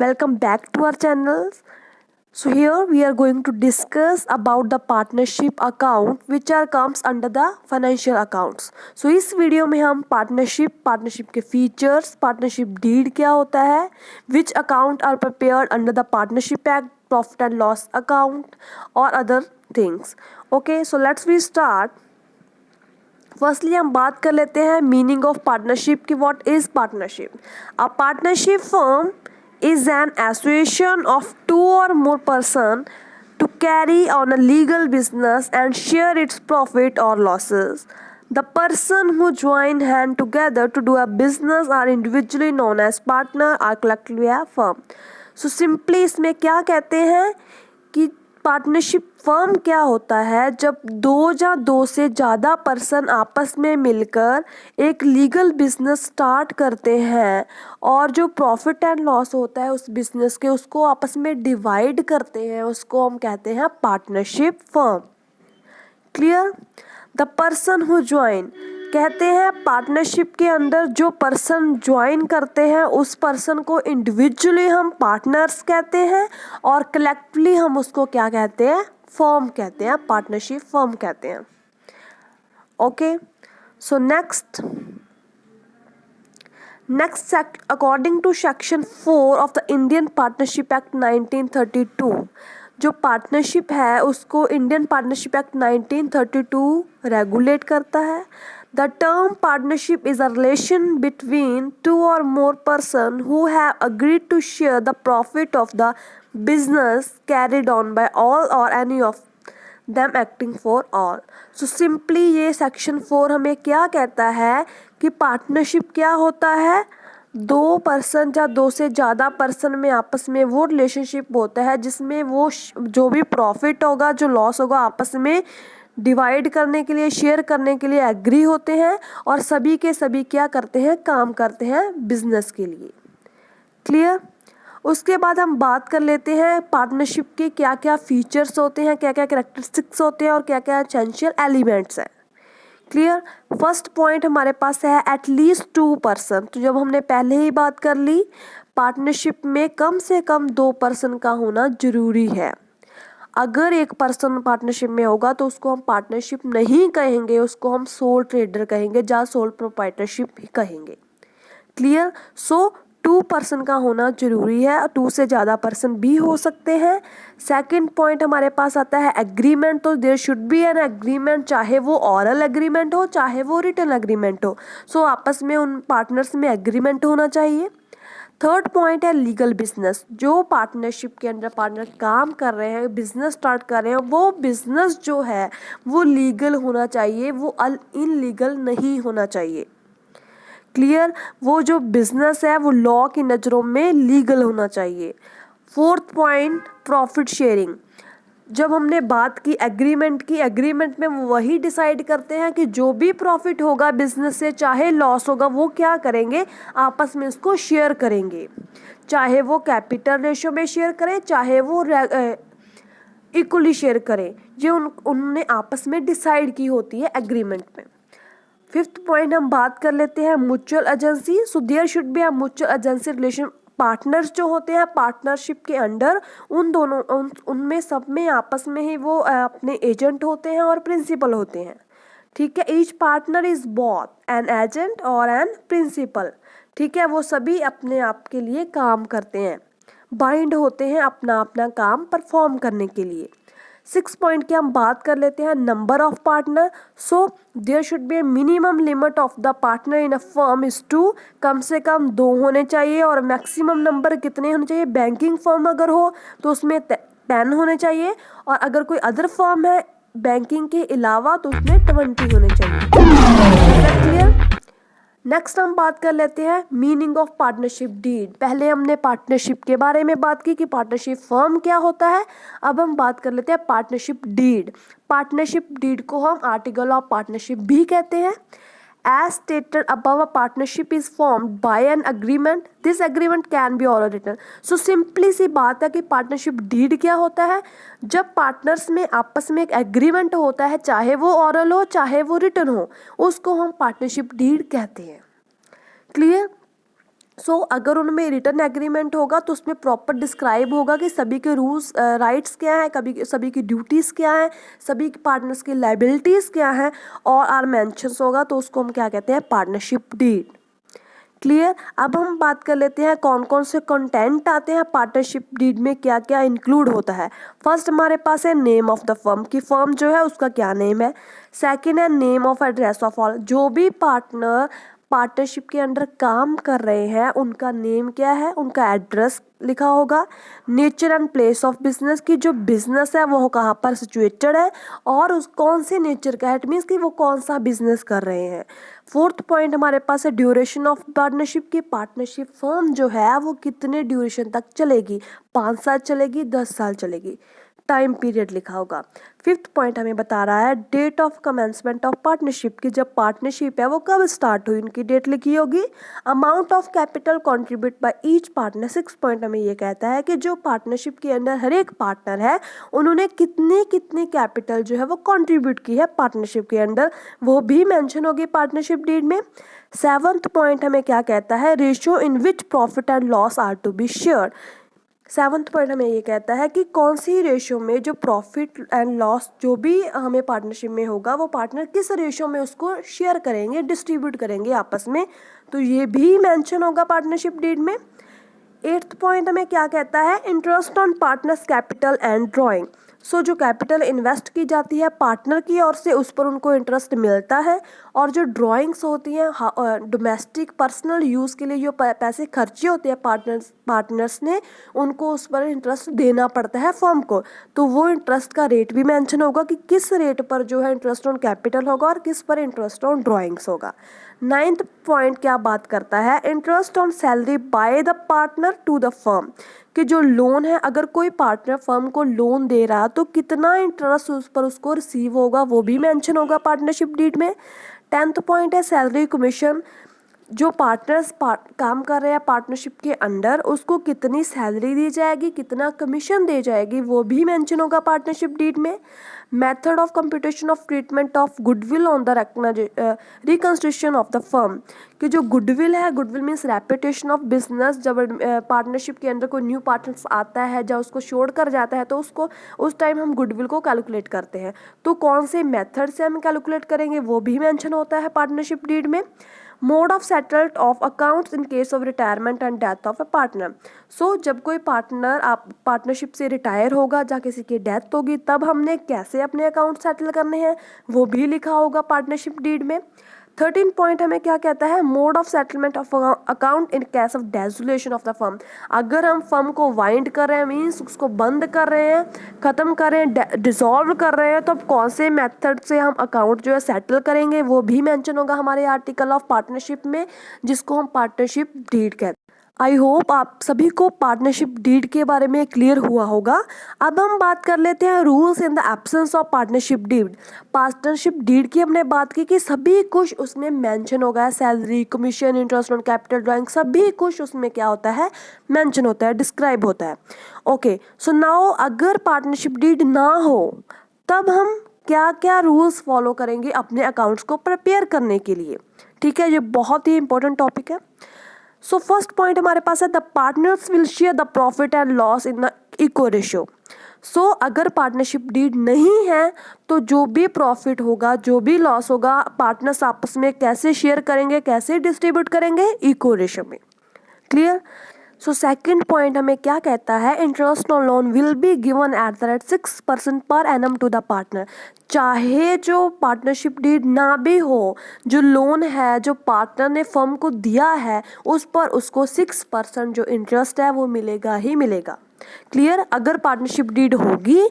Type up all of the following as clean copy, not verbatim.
welcome back to our channel. So here we are going to discuss about the partnership account which comes under the financial accounts. So इस video में हम partnership के features, partnership deed क्या होता है, which account are prepared under the partnership act, profit and loss account और other things. Okay, so let's we start. Firstly हम बात कर लेते हैं मीनिंग ऑफ पार्टनरशिप की. What is partnership? A partnership firm is an association of two और more person to carry on a legal business and share its profit और losses. The person who join hand together to do a business are individually known as partner are collectively a firm. So simply इसमें क्या कहते हैं कि partnership firm क्या होता है? जब दो से ज़्यादा पर्सन आपस में मिलकर एक लीगल बिजनेस स्टार्ट करते हैं और जो प्रॉफिट एंड लॉस होता है उस बिजनेस के उसको आपस में डिवाइड करते हैं, उसको हम कहते हैं partnership firm. Clear? The person who join कहते हैं पार्टनरशिप के अंदर जो पर्सन ज्वाइन करते हैं उस पर्सन को इंडिविजुअली हम पार्टनर्स कहते हैं और कलेक्टिवली हम उसको क्या कहते हैं? फर्म कहते हैं, पार्टनरशिप फर्म कहते हैं. Okay, so next according to section 4 of the Indian Partnership Act 1932, जो पार्टनरशिप है उसको इंडियन पार्टनरशिप एक्ट 1932 रेगुलेट करता है. The term partnership is a relation between two or more persons who have agreed to share the profit of the business carried on by all or any of them acting for all. So simply ये section 4 हमें क्या कहता है कि partnership क्या होता है? दो पर्सन या दो से ज़्यादा पर्सन में आपस में वो रिलेशनशिप होता है जिसमें वो जो भी प्रॉफिट होगा, जो लॉस होगा, आपस में डिवाइड करने के लिए, शेयर करने के लिए एग्री होते हैं और सभी के सभी क्या करते हैं? काम करते हैं बिजनेस के लिए. क्लियर? उसके बाद हम बात कर लेते हैं पार्टनरशिप के क्या क्या फीचर्स होते हैं, क्या क्या कैरेक्टरिस्टिक्स होते हैं और क्या क्या एसेंशियल एलिमेंट्स हैं. क्लियर? फर्स्ट पॉइंट हमारे पास है एटलीस्ट 2 पर्सन. तो जब हमने पहले ही बात कर ली, पार्टनरशिप में कम से कम 2 पर्सन का होना जरूरी है. अगर एक पर्सन पार्टनरशिप में होगा तो उसको हम पार्टनरशिप नहीं कहेंगे, उसको हम सोल ट्रेडर कहेंगे या सोल प्रोप्राइटरशिप भी कहेंगे. क्लियर? सो 2 पर्सन का होना जरूरी है, 2 से ज़्यादा पर्सन भी हो सकते हैं. सेकंड पॉइंट हमारे पास आता है एग्रीमेंट. तो there should be an agreement, चाहे वो ऑरल एग्रीमेंट हो चाहे वो रिटन एग्रीमेंट हो. सो आपस में उन पार्टनर्स में एग्रीमेंट होना चाहिए. थर्ड पॉइंट है लीगल बिजनेस. जो पार्टनरशिप के अंदर पार्टनर काम कर रहे हैं, बिजनेस स्टार्ट कर रहे हैं, वो बिजनेस जो है वो लीगल होना चाहिए, वो इनलीगल नहीं होना चाहिए. क्लियर? वो जो बिजनेस है वो लॉ की नज़रों में लीगल होना चाहिए. Fourth point profit sharing. जब हमने बात की एग्रीमेंट की, एग्रीमेंट में वही डिसाइड करते हैं कि जो भी प्रॉफिट होगा बिजनेस से, चाहे लॉस होगा, वो क्या करेंगे? आपस में उसको शेयर करेंगे. चाहे वो कैपिटल रेशियो में शेयर करें, चाहे वो इक्वली शेयर करें, ये उन्होंने आपस में डिसाइड की होती है एग्रीमेंट में. फिफ्थ पॉइंट हम बात कर लेते हैं mutual agency. So there should be a mutual agency relation. Partners जो होते हैं पार्टनरशिप के अंडर, उनमें सब में आपस में ही वो अपने एजेंट होते हैं और प्रिंसिपल होते हैं. ठीक है? Each partner is both an agent और एन प्रिंसिपल. ठीक है? वो सभी अपने आप के लिए काम करते हैं, बाइंड होते हैं अपना अपना काम परफॉर्म करने के लिए. 6 पॉइंट की हम बात कर लेते हैं number of partner. So there should be a minimum limit of the partner in a firm is 2. कम से कम 2 होने चाहिए. और मैक्सिमम नंबर कितने होने चाहिए? बैंकिंग फर्म अगर हो तो उसमें 10 होने चाहिए, और अगर कोई अदर फर्म है बैंकिंग के अलावा तो उसमें 20 होने चाहिए. क्लियर? नेक्स्ट हम बात कर लेते हैं मीनिंग ऑफ पार्टनरशिप डीड. पहले हमने पार्टनरशिप के बारे में बात की कि पार्टनरशिप फर्म क्या होता है. अब हम बात कर लेते हैं पार्टनरशिप डीड. पार्टनरशिप डीड को हम आर्टिकल ऑफ पार्टनरशिप भी कहते हैं. As stated above, a partnership is formed by an agreement. This agreement can be oral written. So simply सी बात है कि पार्टनरशिप डीड क्या होता है? जब पार्टनर्स में आपस में एक एग्रीमेंट होता है, चाहे वो ओरल हो चाहे वो रिटन हो, उसको हम पार्टनरशिप डीड कहते हैं. क्लियर? अगर उनमें रिटर्न एग्रीमेंट होगा तो उसमें प्रॉपर डिस्क्राइब होगा कि सभी के रूल्स राइट्स क्या हैं, सभी की ड्यूटीज़ क्या हैं, सभी पार्टनर्स की लाइबिलिटीज़ क्या हैं और आर मेंशंस होगा, तो उसको हम क्या कहते हैं, पार्टनरशिप डीड। क्लियर। अब हम बात कर लेते हैं कौन कौन से कंटेंट आते हैं पार्टनरशिप डीड में, क्या क्या इंक्लूड होता है। फर्स्ट हमारे पास है नेम ऑफ द फर्म, की फर्म जो है उसका क्या नेम है। सेकंड है name of address of all, जो भी पार्टनर पार्टनरशिप के अंडर काम कर रहे हैं उनका नेम क्या है, उनका एड्रेस लिखा होगा। Nature and place of business, की जो बिजनेस है वो कहाँ पर सिचुएटेड है और उस कौन से नेचर का है, इट मीन्स कि वो कौन सा बिजनेस कर रहे हैं। फोर्थ पॉइंट हमारे पास है ड्यूरेशन ऑफ पार्टनरशिप, की पार्टनरशिप फर्म जो है वो कितने ड्यूरेशन तक चलेगी, 5 साल चलेगी, 10 साल चलेगी, टाइम पीरियड लिखा होगा। फिफ्थ पॉइंट हमें बता रहा है date of commencement of partnership, की जब पार्टनरशिप है वो कब स्टार्ट हुई, उनकी डेट लिखी होगी। Amount of capital contribute by each partner, 6 point हमें ये कहता है कि जो पार्टनरशिप के अंदर हर एक पार्टनर है उन्होंने कितनी कितनी कैपिटल जो है वो कंट्रीब्यूट की है पार्टनरशिप के अंदर, वो भी मेंशन होगी पार्टनरशिप डीड में। 7th पॉइंट हमें क्या कहता है, ratio in which profit and loss are to be shared. 7th point हमें ये कहता है कि कौन सी रेशियो में जो प्रॉफिट एंड लॉस जो भी हमें पार्टनरशिप में होगा वो पार्टनर किस रेशियो में उसको शेयर करेंगे, डिस्ट्रीब्यूट करेंगे आपस में, तो ये भी मेंशन होगा पार्टनरशिप डीड में। 8th पॉइंट हमें क्या कहता है, interest on partners capital and drawing. जो कैपिटल इन्वेस्ट की जाती है पार्टनर की ओर से उस पर उनको इंटरेस्ट मिलता है, और जो ड्राइंग्स होती हैं डोमेस्टिक पर्सनल यूज़ के लिए जो पैसे खर्चे होते हैं पार्टनर्स ने, उनको उस पर इंटरेस्ट देना पड़ता है फर्म को, तो वो इंटरेस्ट का रेट भी मेंशन होगा कि किस रेट पर जो है इंटरेस्ट ऑन कैपिटल होगा और किस पर इंटरेस्ट ऑन ड्राइंग्स होगा। 9th पॉइंट क्या बात करता है, interest on salary by the partner to the firm, कि जो लोन है अगर कोई पार्टनर फर्म को लोन दे रहा तो कितना इंटरेस्ट उस पर उसको रिसीव होगा, वो भी मेंशन होगा पार्टनरशिप डीड में। 10th पॉइंट है सैलरी कमीशन, जो पार्टनर्स काम कर रहे हैं पार्टनरशिप के अंडर उसको कितनी सैलरी दी जाएगी, कितना कमीशन दी जाएगी, वो भी मेंशन होगा पार्टनरशिप डीड में। Method of computation of treatment of goodwill on the reconstruction of the firm, कि जो गुडविल है, goodwill means reputation of business, जब पार्टनरशिप के अंदर कोई न्यू पार्टनर्स आता है जब उसको छोड़ कर जाता है तो उसको उस टाइम हम गुडविल को कैलकुलेट करते हैं, तो कौन से मेथड से हम कैलकुलेट करेंगे वो भी मेंशन होता है पार्टनरशिप डीड में। Mode of settled of accounts in case of retirement and death of a partner, जब कोई पार्टनर आप पार्टनरशिप से रिटायर होगा या किसी की डेथ होगी तब हमने कैसे अपने अकाउंट सेटल करने हैं वो भी लिखा होगा पार्टनरशिप डीड में। 13 पॉइंट हमें क्या कहता है, mode of settlement of account in case of desolation of the firm, अगर हम फर्म को वाइंड कर रहे हैं मीन्स उसको बंद कर रहे हैं, ख़त्म कर रहे हैं, डिसॉल्व कर रहे हैं, तो अब कौन से मेथड से हम अकाउंट जो है सेटल करेंगे वो भी मेंशन होगा हमारे आर्टिकल ऑफ पार्टनरशिप में, जिसको हम पार्टनरशिप डीड कहते हैं। आई होप आप सभी को पार्टनरशिप डीड के बारे में क्लियर हुआ होगा। अब हम बात कर लेते हैं rules in the absence of partnership deed. Partnership deed की हमने बात की कि सभी कुछ उसमें मेंशन होगा है, salary, commission, interest on capital, drawing, सभी कुछ उसमें क्या होता है, मेंशन होता है, डिस्क्राइब होता है। ओके, सो नाउ अगर पार्टनरशिप डीड ना हो तब हम क्या क्या रूल्स फॉलो करेंगे अपने अकाउंट्स को प्रिपेयर करने के लिए। ठीक है, ये बहुत ही इंपॉर्टेंट टॉपिक है। फर्स्ट पॉइंट हमारे पास है the partners will share the profit and loss in the equal ratio. अगर पार्टनरशिप डीड नहीं है तो जो भी प्रॉफिट होगा, जो भी लॉस होगा, पार्टनर्स आपस में कैसे शेयर करेंगे, कैसे डिस्ट्रीब्यूट करेंगे, इक्वल रेशियो में। क्लियर। सेकंड पॉइंट हमें क्या कहता है, interest on loan will be given at the rate 6% per annum to the partner, चाहे जो पार्टनरशिप डीड ना भी हो, जो लोन है जो पार्टनर ने फर्म को दिया है उस पर उसको 6% जो इंटरेस्ट है वो मिलेगा ही मिलेगा। क्लियर। अगर पार्टनरशिप डीड होगी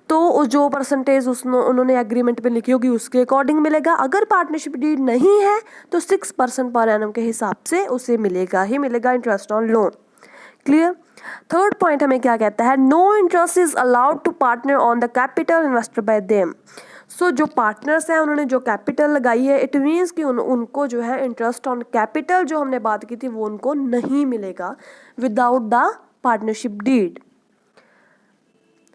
तो जो परसेंटेज उन्होंने एग्रीमेंट पे लिखी होगी उसके अकॉर्डिंग मिलेगा, अगर पार्टनरशिप डीड नहीं है तो 6% पर एनम के हिसाब से उसे मिलेगा ही मिलेगा interest on loan. Clear. Third point हमें क्या कहता है, no interest is allowed to partner on the capital invested by them. जो पार्टनर्स हैं उन्होंने जो कैपिटल लगाई है, इट मीन्स कि उनको जो है इंटरेस्ट ऑन कैपिटल जो हमने बात की थी वो उनको नहीं मिलेगा without the partnership deed.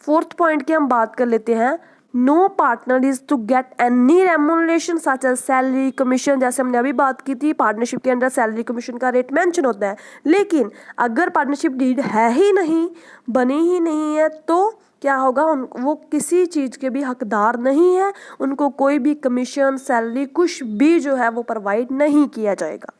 Fourth point की हम बात कर लेते हैं, no partner is to get any remuneration such as salary commission, जैसे हमने अभी बात की थी पार्टनरशिप के अंदर सैलरी कमीशन का रेट मेंशन होता है। लेकिन अगर पार्टनरशिप डीड है ही नहीं, बनी ही नहीं है, तो क्या होगा, वो किसी चीज़ के भी हकदार नहीं है, उनको कोई भी कमीशन सैलरी कुछ भी जो है वो प्रोवाइड नहीं किया जाएगा।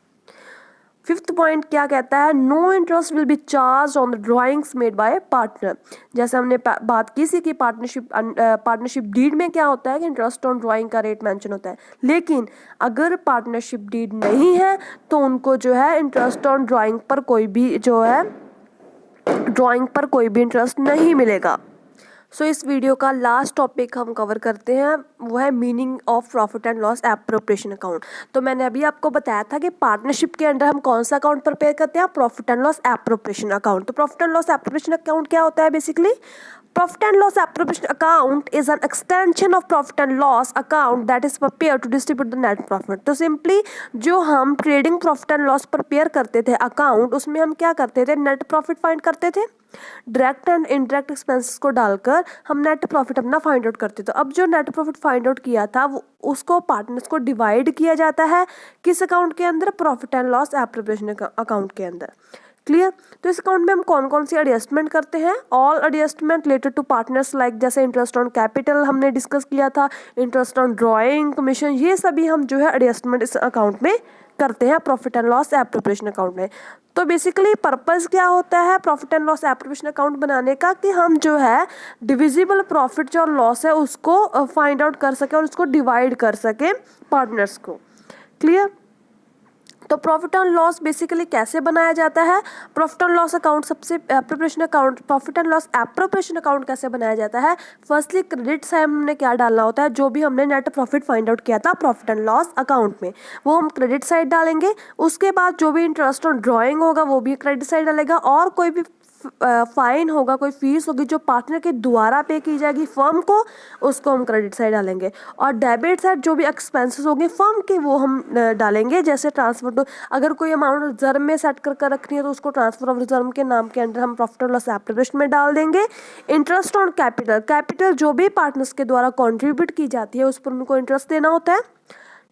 फिफ्थ पॉइंट क्या कहता है, no interest will be charge on the drawings made by partner. जैसे हमने बात की थी कि पार्टनरशिप डीड में क्या होता है कि इंटरेस्ट ऑन ड्राइंग का रेट मेंशन होता है, लेकिन अगर पार्टनरशिप डीड नहीं है तो उनको जो है इंटरेस्ट ऑन ड्राइंग पर कोई भी इंटरेस्ट नहीं मिलेगा। सो इस वीडियो का लास्ट टॉपिक हम कवर करते हैं, वो है meaning of profit and loss appropriation account. तो मैंने अभी आपको बताया था कि पार्टनरशिप के अंडर हम कौन सा अकाउंट प्रिपेयर करते हैं, profit and loss appropriation account. तो profit and loss appropriation account क्या होता है basically, profit and loss appropriation account is an extension of profit and loss account that is prepare to distribute the net profit. तो simply जो हम trading profit and loss prepare करते थे account, उसमें हम क्या करते थे, नेट प्रॉफिट फाइंड करते थे, डायरेक्ट एंड इनडायरेक्ट एक्सपेंसेस को डालकर हम नेट प्रॉफिट अपना फाइंड आउट करते थे। अब जो नेट प्रॉफिट फाइंड आउट किया था वो उसको पार्टनर्स को डिवाइड किया जाता है किस अकाउंट के अंदर, profit and loss appropriation account के अंदर। क्लियर। तो इस अकाउंट में हम कौन कौन सी एडजस्टमेंट करते हैं, all adjustment related to partners like जैसे इंटरेस्ट ऑन कैपिटल हमने डिस्कस किया था, इंटरेस्ट ऑन ड्राइंग कमीशन, ये सभी हम जो है एडजस्टमेंट इस अकाउंट में करते हैं profit and loss appropriation account में। तो बेसिकली पर्पस क्या होता है profit and loss appropriation account बनाने का, कि हम जो है डिविजिबल प्रॉफिट जो लॉस है उसको फाइंड आउट कर सके और उसको डिवाइड कर सके पार्टनर्स को। क्लियर। तो प्रॉफिट एंड लॉस बेसिकली कैसे बनाया जाता है, प्रॉफिट एंड लॉस अकाउंट सबसे appropriation account, profit and loss appropriation account कैसे बनाया जाता है, फर्स्टली क्रेडिट साइड हमने क्या डालना होता है, जो भी हमने नेट प्रॉफिट फाइंड आउट किया था प्रॉफिट एंड लॉस अकाउंट में वो हम क्रेडिट साइड डालेंगे। उसके बाद जो भी इंटरेस्ट ऑन ड्राइंग होगा वो भी क्रेडिट साइड डालेगा, और कोई भी फाइन होगा, कोई फीस होगी जो पार्टनर के द्वारा पे की जाएगी फर्म को, उसको हम क्रेडिट साइड डालेंगे। और डेबिट साइड जो भी एक्सपेंसेस होंगे फर्म के वो हम डालेंगे, जैसे ट्रांसफर टू, अगर कोई अमाउंट रिजर्व में सेट कर रखनी है तो उसको ट्रांसफर ऑफ रिजर्व के नाम के अंदर हम प्रॉफिट एंड लॉस एप्रोप्रिएशन में डाल देंगे। इंटरेस्ट ऑन कैपिटल जो भी पार्टनर्स के द्वारा कॉन्ट्रीब्यूट की जाती है उस पर उनको इंटरेस्ट देना होता है।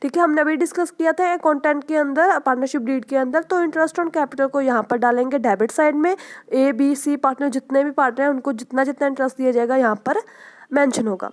ठीक है, हमने अभी डिस्कस किया था कंटेंट के अंदर पार्टनरशिप डीड के अंदर। तो इंटरेस्ट ऑन कैपिटल को यहाँ पर डालेंगे डेबिट साइड में, ए बी सी पार्टनर जितने भी पार्टनर हैं उनको जितना जितना इंटरेस्ट दिया जाएगा यहाँ पर मेंशन होगा।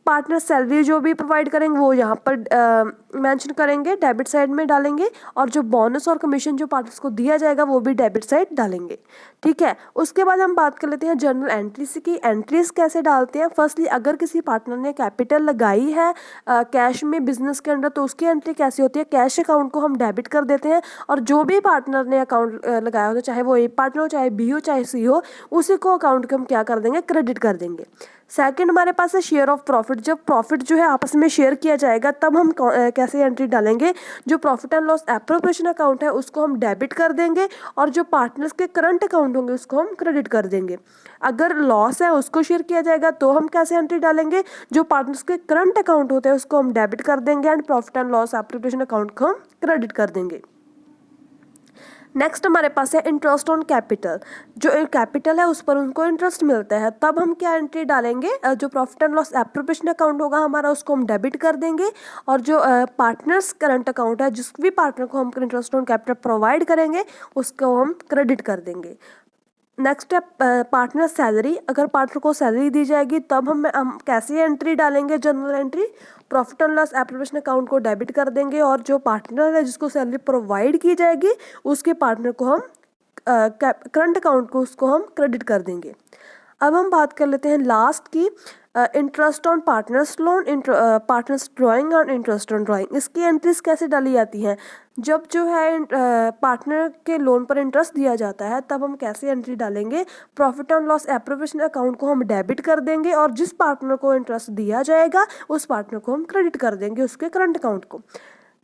पार्टनर सैलरी जो भी प्रोवाइड करेंगे वो यहाँ पर मेंशन करेंगे, डेबिट साइड में डालेंगे, और जो बोनस और कमीशन जो पार्टनर्स को दिया जाएगा वो भी डेबिट साइड डालेंगे। ठीक है, उसके बाद हम बात कर लेते हैं जर्नल एंट्रीज की। एंट्रीज कैसे डालते हैं, फर्स्टली अगर किसी पार्टनर ने कैपिटल लगाई है कैश में बिजनेस के अंदर तो उसकी एंट्री कैसी होती है, कैश अकाउंट को हम डेबिट कर देते हैं, और जो भी पार्टनर ने अकाउंट लगाया होता है, चाहे वो ए पार्टनर हो, चाहे बी हो, चाहे सी हो, उसी को अकाउंट को हम क्या कर देंगे, क्रेडिट कर देंगे। सेकंड हमारे पास है शेयर ऑफ प्रॉफिट। जब प्रॉफिट जो है आपस में शेयर किया जाएगा तब हम कैसे एंट्री डालेंगे, जो profit and loss appropriation account है उसको हम डेबिट कर देंगे, और जो पार्टनर्स के करंट अकाउंट होंगे उसको हम क्रेडिट कर देंगे। अगर लॉस है उसको शेयर किया जाएगा तो हम कैसे एंट्री डालेंगे, जो पार्टनर्स के करंट अकाउंट होते हैं उसको हम डेबिट कर देंगे, and profit and loss appropriation account को हम क्रेडिट कर देंगे। नेक्स्ट हमारे पास है इंटरेस्ट ऑन कैपिटल। जो कैपिटल है उस पर उनको इंटरेस्ट मिलता है, तब हम क्या एंट्री डालेंगे, जो profit and loss appropriation account होगा हमारा उसको हम डेबिट कर देंगे, और जो पार्टनर्स करंट अकाउंट है जिस भी पार्टनर को हम इंटरेस्ट ऑन कैपिटल प्रोवाइड करेंगे उसको हम क्रेडिट कर देंगे। नेक्स्ट है पार्टनर सैलरी। अगर पार्टनर को सैलरी दी जाएगी तब हम कैसे एंट्री डालेंगे, general entry, profit and loss appropriation account को डेबिट कर देंगे, और जो पार्टनर है जिसको सैलरी प्रोवाइड की जाएगी उसके पार्टनर को हम करंट अकाउंट को उसको हम क्रेडिट कर देंगे। अब हम बात कर लेते हैं लास्ट की, interest on partners loan, partners drawing और इंटरेस्ट ऑन ड्राइंग। इसकी एंट्रीज कैसे डाली जाती हैं, जब जो है पार्टनर के लोन पर इंटरेस्ट दिया जाता है तब हम कैसे एंट्री डालेंगे, profit and loss appropriation account को हम डेबिट कर देंगे, और जिस पार्टनर को इंटरेस्ट दिया जाएगा उस पार्टनर को हम क्रेडिट कर देंगे उसके करंट अकाउंट को।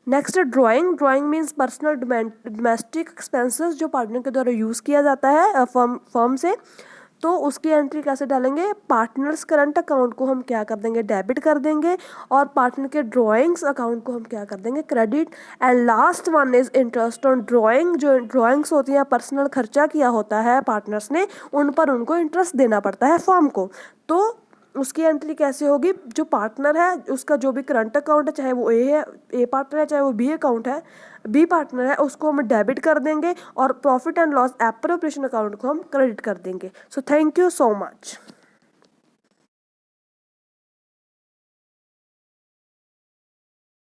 नेक्स्ट है drawing means personal domestic expenses, जो पार्टनर के द्वारा यूज़ किया जाता है फर्म से, तो उसकी एंट्री कैसे डालेंगे, पार्टनर्स करंट अकाउंट को हम क्या कर देंगे, डेबिट कर देंगे, और पार्टनर के ड्राइंग्स अकाउंट को हम क्या कर देंगे, credit. And last one is interest on drawing. जो ड्राइंग्स होती हैं पर्सनल खर्चा किया होता है पार्टनर्स ने, उन पर उनको इंटरेस्ट देना पड़ता है फर्म को। तो उसकी एंट्री कैसे होगी, जो पार्टनर है उसका जो भी करंट अकाउंट है, चाहे वो ए पार्टनर है चाहे वो बी अकाउंट है, बी पार्टनर है, उसको हम डेबिट कर देंगे और profit and loss appropriation account को हम क्रेडिट कर देंगे। So thank you so much.